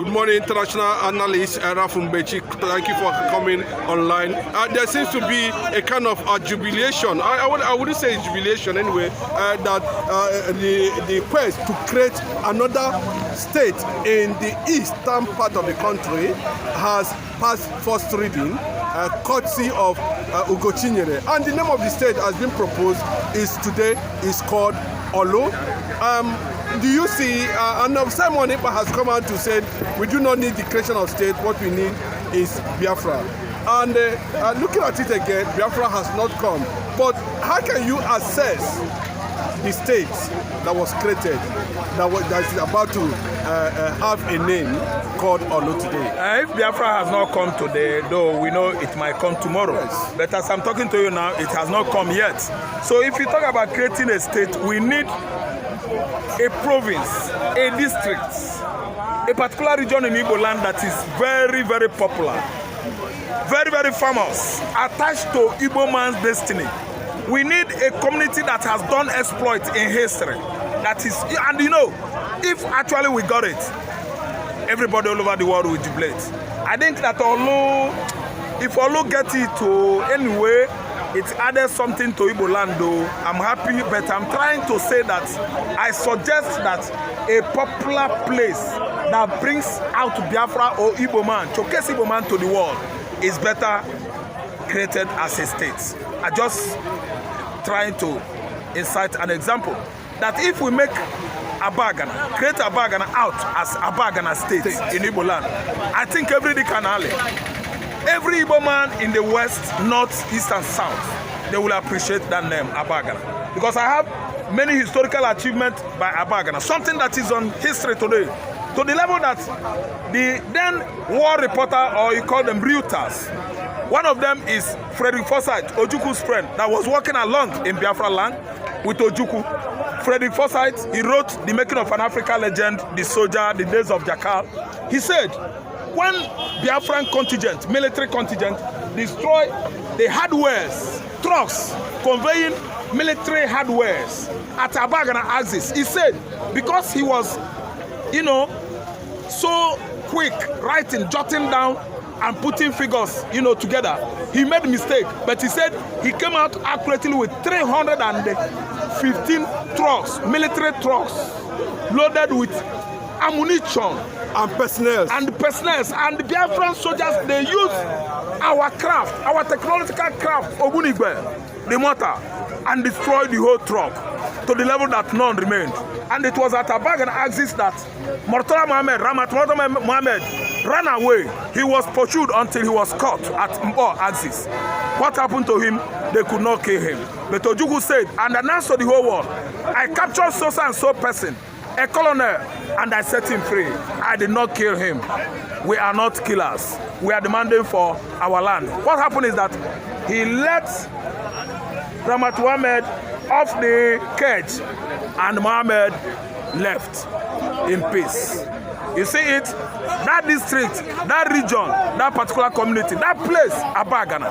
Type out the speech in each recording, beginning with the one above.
Good morning, international analyst Rafun Bechi. Thank you for coming online. There seems to be a kind of a jubilation. I wouldn't say jubilation anyway. That the quest to create another state in the eastern part of the country has passed first reading, courtesy of Ugochinyere. And the name of the state has been proposed is called Orlu. Do you see, and Simon Epka has come out to say, we do not need the creation of state, what we need is Biafra. And looking at it again, Biafra has not come. But how can you assess the state that was created, that is about to have a name called Orlu today? If Biafra has not come today, though we know it might come tomorrow. Yes. But as I'm talking to you now, it has not come yet. So if you talk about creating a state, we need a province, a district, a particular region in Igbo land that is very, very popular, very, very famous, attached to Igbo man's destiny. We need a community that has done exploit in history. That is, and you know, if actually we got it, everybody all over the world will jubilate. I think that Orlu, if Orlu get it to anyway, it added something to Igbo land though. I'm happy, but I'm trying to say that I suggest that a popular place that brings out Biafra or Igbo man, showcase Igbo man to the world, is better created as a state. I just trying to incite an example that if we make Abagana, create Abagana out as Abagana state in Igbo land, I think every can alley. Every Igbo man in the west, north, east, and south, they will appreciate that name, Abagana. Because I have many historical achievements by Abagana, something that is on history today, to the level that the then war reporter, or you call them Reuters, one of them is Frederick Forsyth, Ojuku's friend, that was walking along in Biafran Land with Ojuku. Frederick Forsyth, he wrote The Making of an African Legend, The Soldier, The Days of Jackal. He said, when Biafran contingent, military contingent, destroy the hardwares, trucks conveying military hardwares at Abagana axis, he said, because he was, you know, so quick writing, jotting down and putting figures, you know, together, he made a mistake. But he said he came out accurately with 315 trucks, military trucks, loaded with ammunition and personnel. And the Biafran soldiers, they use our craft, our technological craft, Ogunigbe, the mortar, and destroy the whole truck to the level that none remained. And it was at Abagana axis that Ramat Murtala Mohammed ran away. He was pursued until he was caught at Mbo axis. What happened to him? They could not kill him. But Ojuku said, and announced to the whole world, I captured so and so person, a colonel, and I set him free. I did not kill him. We are not killers. We are demanding for our land. What happened is that he let Ramat Mohammed off the cage, and Mohammed left in peace. You see it? That district, that region, that particular community, that place, Abagana,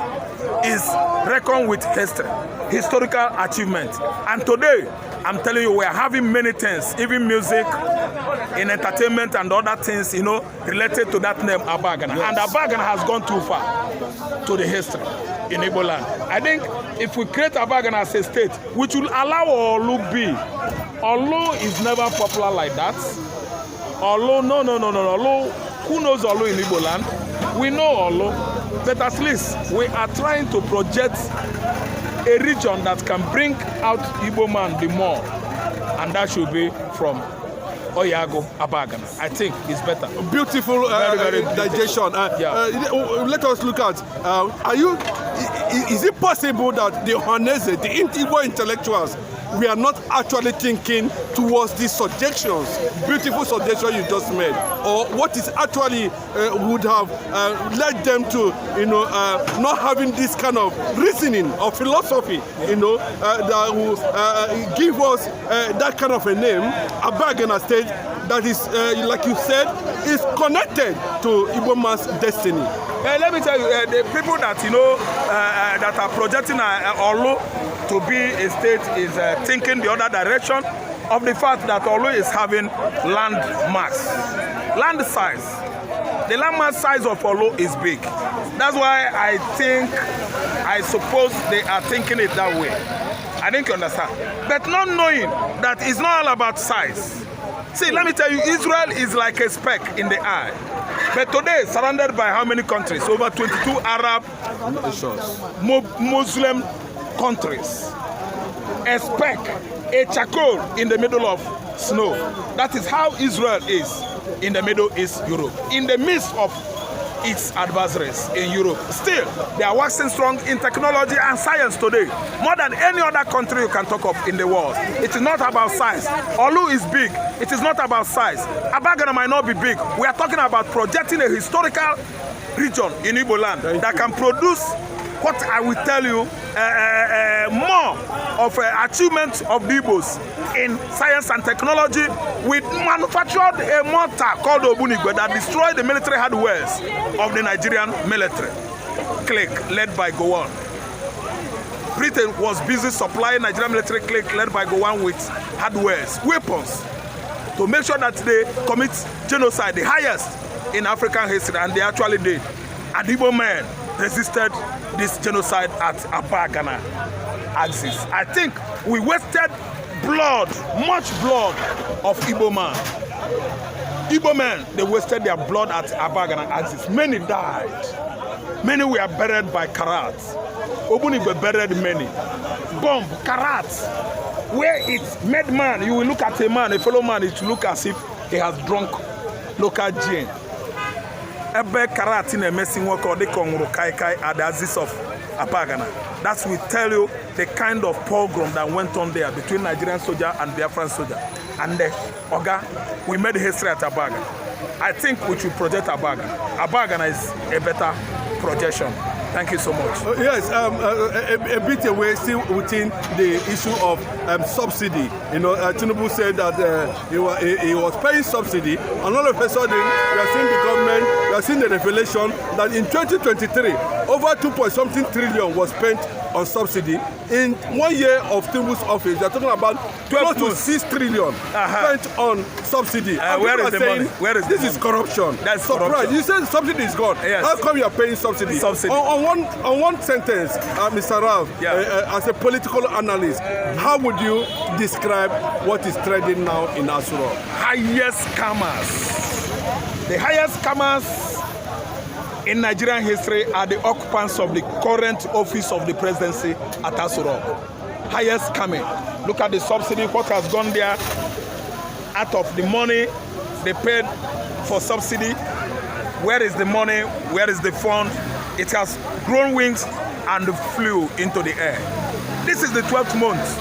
is reckoned with history, historical achievement. And today, I'm telling you, we are having many things, even music, in entertainment and other things, you know, related to that name, Abagana. Yes. And Abagana has gone too far to the history in Igbo land. I think if we create Abagana as a state, which will allow Orlu be, Orlu is never popular like that. Orlu, no. Orlu, who knows Orlu in Igbo land? We know Orlu, but at least we are trying to project a region that can bring out Igbo man the more, and that should be from Oyago, Abagana. I think it's better. Beautiful, very digestion. Let us look at, is it possible that the Hanese, the Igbo intellectuals, we are not actually thinking towards these suggestions, beautiful suggestions you just made, or what is actually would have led them to, you know, not having this kind of reasoning or philosophy, you know, that will give us that kind of a name, Abagana state, that is, like you said, is connected to Igbo man's destiny. Let me tell you, the people that, you know, that are projecting Orlu to be a state is thinking the other direction of the fact that Orlu is having landmarks. land size. The land mass size of Orlu is big. That's why I suppose they are thinking it that way. I think you understand. But not knowing that it's not all about size. See, let me tell you, Israel is like a speck in the eye. But today, surrounded by how many countries? Over 22 Arab, Muslim countries. A speck, a charcoal in the middle of snow. That is how Israel is in the Middle East, Europe. In the midst of its adversaries in Europe. Still, they are waxing strong in technology and science today, more than any other country you can talk of in the world. It is not about size. Orlu is big. It is not about size. Abagana might not be big. We are talking about projecting a historical region in Igbo land that can produce what I will tell you more of achievements of the Igbos in science and technology. We manufactured a mortar called Obunigwe that destroyed the military hardwares of the Nigerian military clique led by Gowon. Britain was busy supplying Nigerian military clique led by Gowon with hardwares, weapons, to make sure that they commit genocide, the highest in African history, and they actually did. And Igbo men resisted this genocide at Abagana axis. I think we wasted blood, much blood of Igbo man. Igbo men, they wasted their blood at Abagana axis. Many died. Many were buried by karats. Obunigwe buried many. Bomb, karats. Where it's made man, you will look at a man, a fellow man, it will look as if he has drunk local gin. Ebe karat in a messing work or the Kongro Kaikai at the axis of Abagana. That will tell you the kind of pogrom that went on there between Nigerian soldier and Biafran soldier. And Oga, we made history at Abagana. I think we should project Abagana. Abagana is a better projection. Thank you so much. Yes, a bit away still within the issue of subsidy. You know, Tinubu said that he was paying subsidy, and all of a sudden we are seeing the government, we are seeing the revelation that in 2023 over 2.something trillion was spent on subsidy. In 1 year of Tinubu's office, they are talking about close to 6 trillion spent on subsidy. Where is the money? Where is this? Is corruption. That's corruption. You said subsidy is gone. Yes. How come you are paying subsidy? On one sentence, Mr. Ralph, as a political analyst, how would you describe what is trending now in Asuro? Highest scammers. The highest scammers in Nigerian history are the occupants of the current office of the presidency at Asuro. Highest scamming. Look at the subsidy, what has gone there out of the money they paid for subsidy. Where is the money? Where is the fund? It has grown wings and flew into the air. This is the 12th month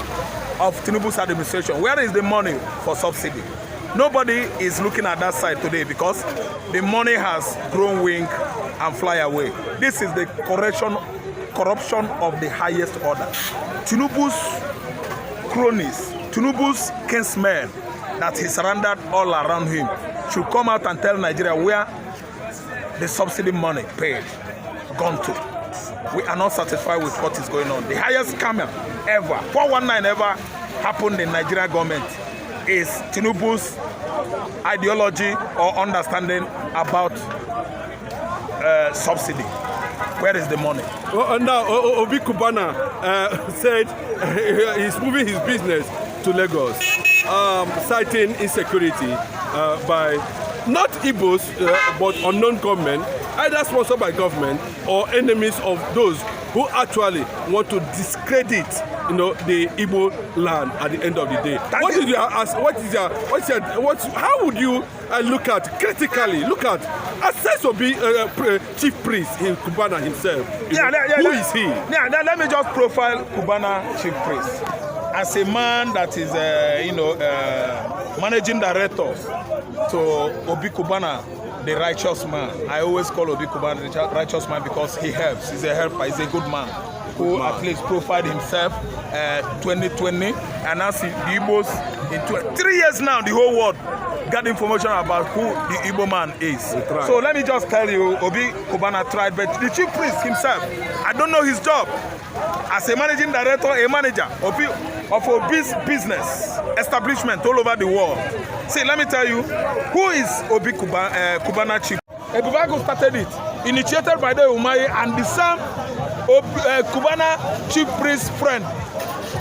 of Tinubu's administration. Where is the money for subsidy? Nobody is looking at that side today because the money has grown wing and fly away. This is the corruption of the highest order. Tinubu's cronies, Tinubu's kinsmen that he surrendered all around him should come out and tell Nigeria where the subsidy money paid gone to. We are not satisfied with what is going on. The highest scammer ever, 419 ever happened in Nigerian government is Tinubu's ideology or understanding about subsidy. Where is the money? Now, Obi Cubana said he's moving his business to Lagos, citing insecurity by not Igbos, but unknown government, either sponsored by government or enemies of those who actually want to discredit, you know, the Igbo land at the end of the day. How would you critically look at access to be chief priest in Cubana himself? Who is he? Let me just profile Cubana chief priest as a man that is, managing director to Obi Cubana, the righteous man. I always call Obi Cubana the righteous man because he helps. He's a helper. He's a good man who at least profiled himself 2020, and as the Igbos in 3 years now, the whole world got information about who the Igbo man is. So let me just tell you, Obi Cubana tried, but the chief priest himself, I don't know his job. As a managing director, a manager, of a business establishment all over the world. See, let me tell you, who is Obi Cubana chief? Ebubago started it, initiated by the Umaye and the same Cubana chief priest friend,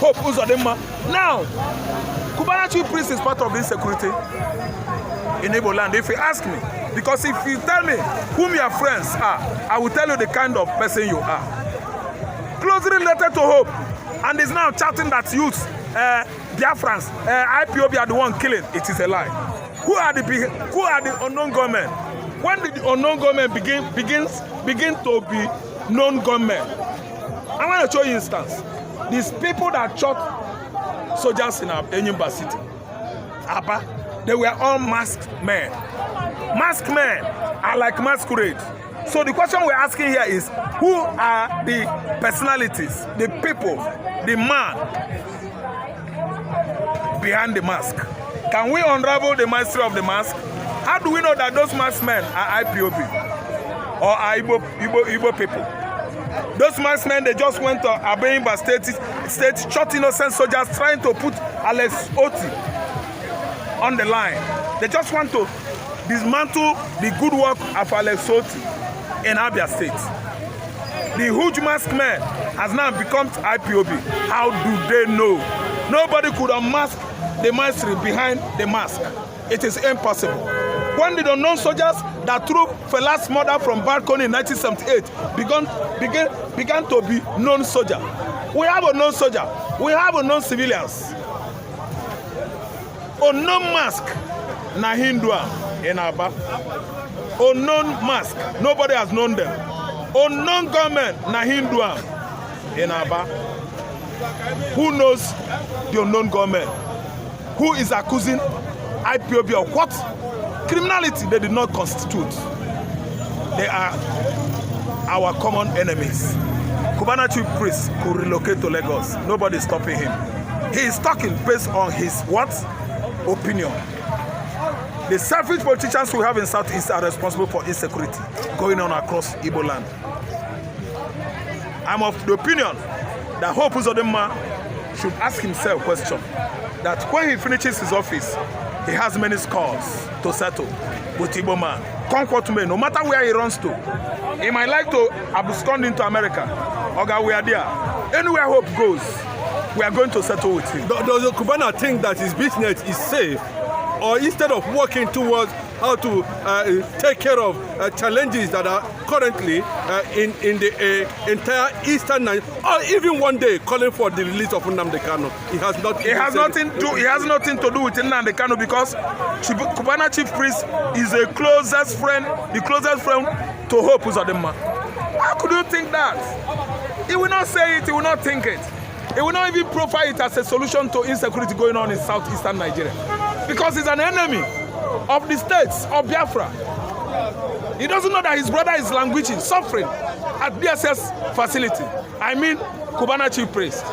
Hope Uzodinma. Now, Cubana chief priest is part of this security in Igbo land, if you ask me. Because if you tell me whom your friends are, I will tell you the kind of person you are. Closely related to Hope, and is now chatting that youths, Biafrans, IPOB are the one killing. It is a lie. Who are the unknown gunmen? When did the unknown gunmen begin to be known gunmen? I want to show you an instance. These people that shot soldiers in Enyimba City, Aba, they were all masked men. Masked men are like masquerade. So the question we're asking here is, who are the personalities, the people, the man behind the mask? Can we unravel the mystery of the mask? How do we know that those masked men are IPOB or are Igbo people? Those masked men, they just went to Abagana state, shot innocent soldiers trying to put Alex Oti on the line. They just want to dismantle the good work of Alex Oti in Abia State. The huge masked man has now become IPOB. How do they know? Nobody could unmask the mystery behind the mask. It is impossible. When the unknown soldiers that threw Fela's mother from balcony in 1978 began to be known soldier. We have a known soldier. We have unknown civilians. Unknown mask na Hindua in Aba. Unknown mask. Nobody has known them. Unknown government na Hindua in Aba. Who knows the unknown government? Who is accusing IPOB of what? Criminality they did not constitute. They are our common enemies. Cubana chief priest could relocate to Lagos. Nobody is stopping him. He is talking based on his what? Opinion. The selfish politicians we have in Southeast are responsible for insecurity going on across Igbo land. I'm of the opinion that Hope Uzodinma should ask himself a question, that when he finishes his office, he has many scores to settle with Igbo man. Comfort me, no matter where he runs to. He might like to abscond into America. Oga, we are there. Anywhere Hope goes, we are going to settle with him. Does the Cubana think that his business is safe? Or instead of working towards how to take care of challenges that are currently in the entire eastern Nigeria, or even one day calling for the release of Nnamdi Kanu. It has nothing to do with Nnamdi Kanu, because Cubana chief priest is the closest friend to Hope Uzodinma. How could you think that? He will not say it, he will not think it. He will not even profile it as a solution to insecurity going on in southeastern Nigeria. Because he's an enemy of the states of Biafra. He doesn't know that his brother is languishing, suffering at DSS facility. I mean, Cubana chief priest.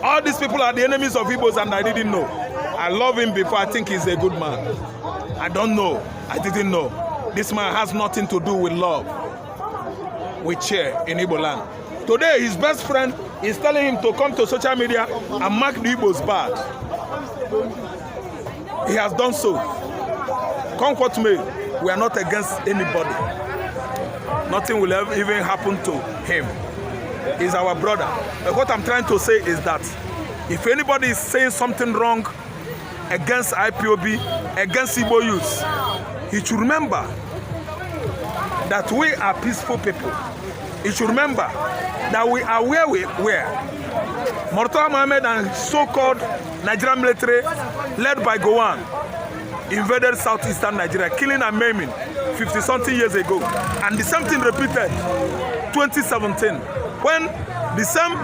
All these people are the enemies of Igbos, and I didn't know. I love him before. I think he's a good man. I don't know. I didn't know. This man has nothing to do with love. We share in Igbo land. Today, his best friend is telling him to come to social media and mark the Igbos bad. He has done so. Comfort me, we are not against anybody. Nothing will ever even happen to him. He's our brother. But what I'm trying to say is that if anybody is saying something wrong against IPOB, against Igbo youths, he should remember that we are peaceful people. He should remember that we are where we were. Murtala Mohammed and so-called Nigerian military, led by Gowon, invaded southeastern Nigeria, killing and maiming 50-something years ago. And the same thing repeated 2017, when the same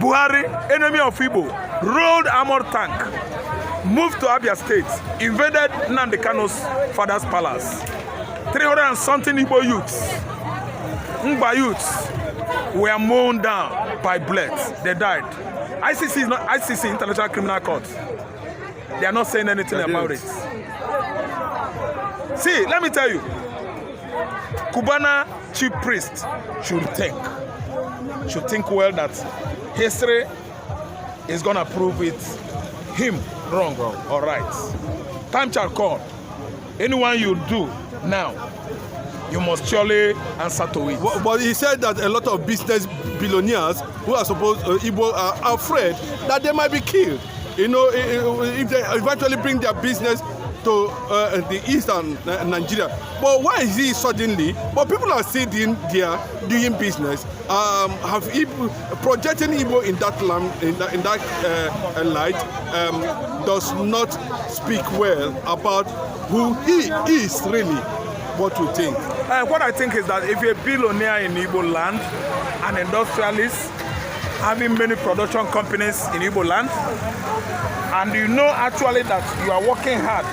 Buhari, enemy of Igbo, rolled armored tank, moved to Abia State, invaded Nnamdi Kanu's father's palace. 300-something Igbo youths, Ngba youths, were mown down by bullets. They died. ICC is not ICC, International Criminal Court. They are not saying anything about it. See, let me tell you, Cubana chief priest should think well that history is gonna prove it him wrong or right. Time shall come. Anyone you do now, you must surely answer to it. But he said that a lot of business billionaires who are supposed Igbo are afraid that they might be killed. You know, if they eventually bring their business to the eastern Nigeria. But why is he suddenly? But people are still there doing business. Have Igbo, projecting Igbo in that land, in that light, does not speak well about who he is really. What we think? What I think is that if you're a billionaire in Igbo land, an industrialist, having many production companies in Igbo land, and you know actually that you are working hard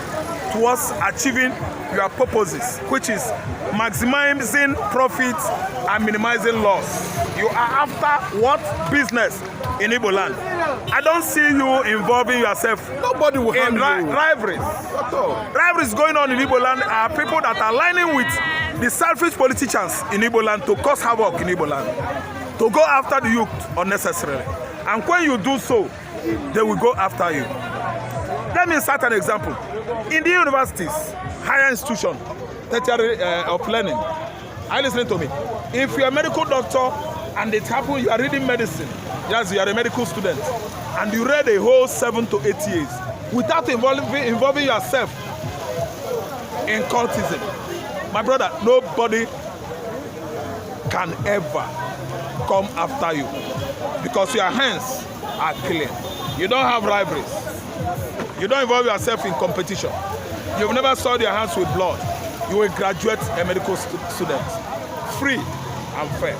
towards achieving your purposes, which is maximizing profits and minimizing loss. You are after what business in Igbo land? I don't see you involving yourself Nobody will in rivalries. Rivalries going on in Igbo land are people that are aligning with the selfish politicians in Igbo land to cause havoc in Igbo land, to go after the youth unnecessarily. And when you do so, they will go after you. Let me start an example. In the universities, higher institution, tertiary of learning, are you listening to me? If you're a medical doctor and it happens you are reading medicine, yes, you are a medical student, and you read a whole 7 to 8 years without involving yourself in cultism, my brother, nobody can ever come after you because your hands are clean. You don't have rivalries. You don't involve yourself in competition. You've never soiled your hands with blood. You will graduate a medical student, free and fair.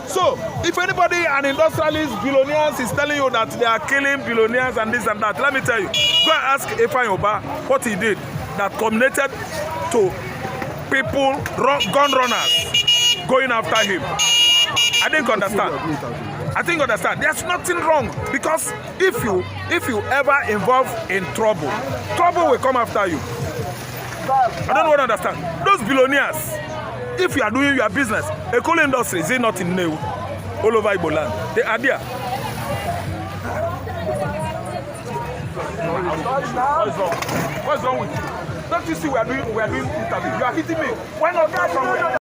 So, if anybody, an industrialist, billionaires is telling you that they are killing billionaires and this and that, let me tell you, go and ask Epka what he did that culminated to people, gun runners, going after him. I didn't understand. I think understand. There's nothing wrong because if you ever involve in trouble, trouble will come after you. I don't want to understand. Those billionaires, if you are doing your business, a coal industry, is it not in Neu? All over Igbo land. They are there. What's wrong with you? Don't you see we are doing interview? You are hitting me. Why not come from where?